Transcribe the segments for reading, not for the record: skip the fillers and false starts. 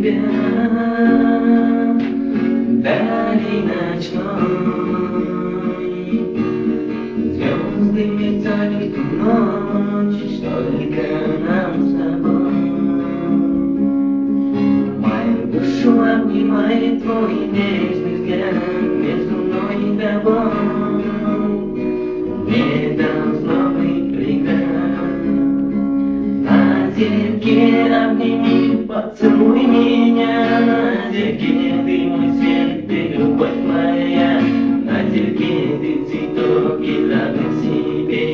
тебя вдали ночной. Звезды мерцают в ночь, только нам с тобой. Мою душу обнимает твой нежный взгляд, между мной и тобой не должно быть преград. На зерке обними, поцелуй меня, на зерке ты мой свет, ты любовь моя. На зерке ты цветок и радость себе.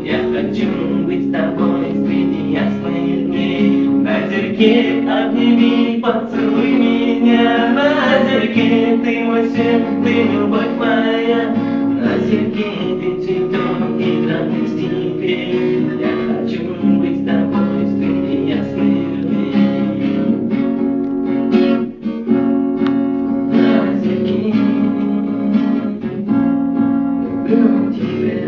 Я хочу быть с тобой среди ясных дней. На зерке обними, поцелуй меня, на зерке ты мой свет, ты любовь моя. На зерке ты цветок и радость тебе. Я хочу быть с тобой среди ясных дней. На зерке люблю тебя,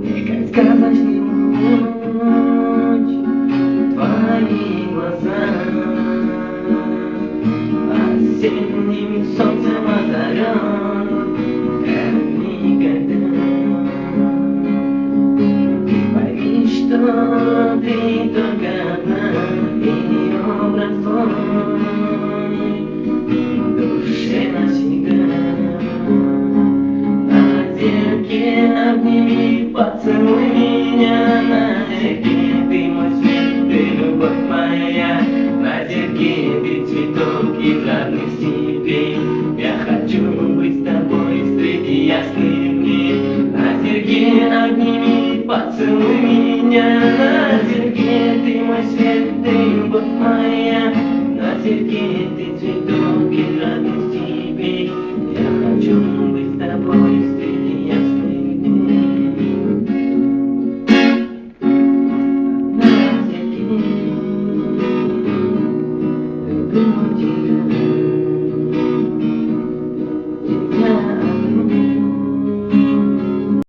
и как сказочный луч твои глаза осенним солнцем озарен, как никогда. Пойми, что ты только одна, и образ твой в душе навсегда. На зерке обними, поцелуй меня, на зерке ты мой свет, ты любовь моя. На зерке ты цветок и радость тебе. Я хочу быть с тобой среди ясных дней. На зерке обними, поцелуй меня, на зерке ты мой свет, ты